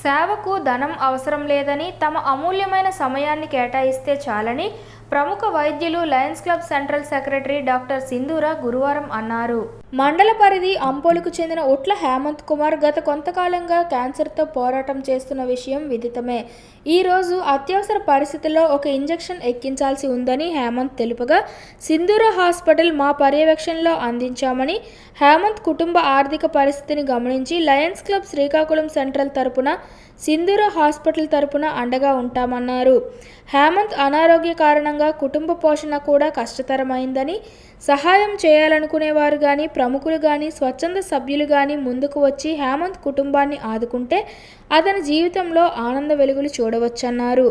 సేవకు ధనం అవసరం లేదని, తమ అమూల్యమైన సమయాన్ని కేటాయిస్తే చాలని ప్రముఖ వైద్యులు Lions club central secretary doctor సింధూర గురువారం అన్నారు. మండల పరిధి అంపోలుకు చెందిన ఉట్ల హేమంత్ కుమార్ గత కొంతకాలంగా క్యాన్సర్తో పోరాటం చేస్తున్న విషయం విదితమే. ఈ రోజు అత్యవసర పరిస్థితుల్లో ఒక ఇంజెక్షన్ ఎక్కించాల్సి ఉందని హేమంత్ తెలుపగా, సింధూర హాస్పిటల్ మా పర్యవేక్షణలో అందించామని, హేమంత్ కుటుంబ ఆర్థిక పరిస్థితిని గమనించి లయన్స్ క్లబ్ శ్రీకాకుళం సెంట్రల్ తరపున సింధూర హాస్పిటల్ తరపున అండగా ఉంటామన్నారు. హేమంత్ అనారోగ్య కారణంగా కుటుంబ పోషణ కూడా కష్టతరమైందని, సహాయం చేయాలనుకునేవారు కానీ, ప్రముఖులు కానీ, స్వచ్ఛంద సభ్యులు కానీ ముందుకు వచ్చి హేమంత్ కుటుంబాన్ని ఆదుకుంటే అతని జీవితంలో ఆనంద వెలుగులు చూడవచ్చన్నారు.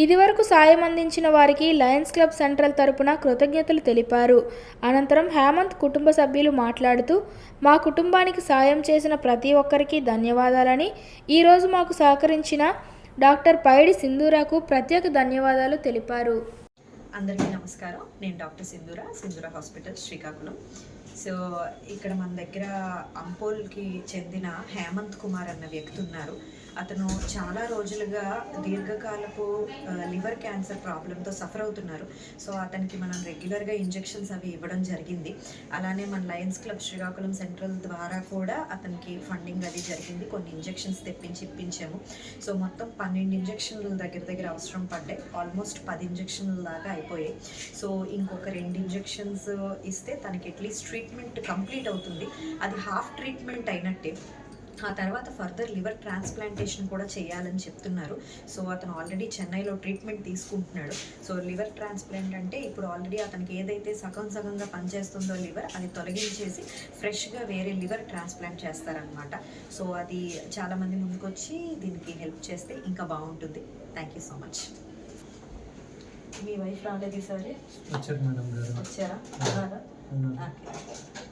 ఇదివరకు సాయం అందించిన వారికి లయన్స్ క్లబ్ సెంట్రల్ తరపున కృతజ్ఞతలు తెలిపారు. అనంతరం హేమంత్ కుటుంబ సభ్యులు మాట్లాడుతూ, మా కుటుంబానికి సాయం చేసిన ప్రతి ఒక్కరికి ధన్యవాదాలని, ఈరోజు మాకు సహకరించిన డాక్టర్ పైడి సింధూరకు ప్రత్యేక ధన్యవాదాలు తెలిపారు. అందరికీ నమస్కారం. నేను డాక్టర్ సింధూర హాస్పిటల్ శ్రీకాకుళం. సో ఇక్కడ మన దగ్గర అంపోల్కి చెందిన హేమంత్ కుమార్ అన్న వ్యక్తి ఉన్నారు. అతను చాలా రోజులుగా దీర్ఘకాలపు లివర్ క్యాన్సర్ ప్రాబ్లంతో సఫర్ అవుతున్నారు. సో అతనికి మనం రెగ్యులర్గా ఇంజెక్షన్స్ అవి ఇవ్వడం జరిగింది. అలానే మన లయన్స్ క్లబ్ శ్రీకాకుళం సెంట్రల్ ద్వారా కూడా అతనికి ఫండింగ్ అది జరిగింది. కొన్ని ఇంజెక్షన్స్ తెప్పించి ఇప్పించాము. సో మొత్తం 12 ఇంజెక్షన్లు దగ్గర అవసరం పడ్డాయి. ఆల్మోస్ట్ 10 ఇంజెక్షన్ల దాకా అయిపోయాయి. సో ఇంకొక 2 ఇంజెక్షన్స్ ఇస్తే తనకి అట్లీస్ట్ ట్రీట్మెంట్ కంప్లీట్ అవుతుంది. అది హాఫ్ ట్రీట్మెంట్ అయినట్టే. ఆ తర్వాత ఫర్దర్ లివర్ ట్రాన్స్ప్లాంటేషన్ కూడా చేయాలని చెప్తున్నారు. సో అతను ఆల్రెడీ చెన్నైలో ట్రీట్మెంట్ తీసుకుంటున్నాడు. సో లివర్ ట్రాన్స్ప్లాంట్ అంటే ఇప్పుడు ఆల్రెడీ అతనికి ఏదైతే సగంగా పనిచేస్తుందో లివర్, అది తొలగించేసి ఫ్రెష్గా వేరే లివర్ ట్రాన్స్ప్లాంట్ చేస్తారనమాట. సో అది చాలామంది ముందుకొచ్చి దీనికి హెల్ప్ చేస్తే ఇంకా బాగుంటుంది. Thank you so much. Me wife రాలేదు ఈసారి? వచ్చారు మేడం గారు. వచ్చారా? ఓకే.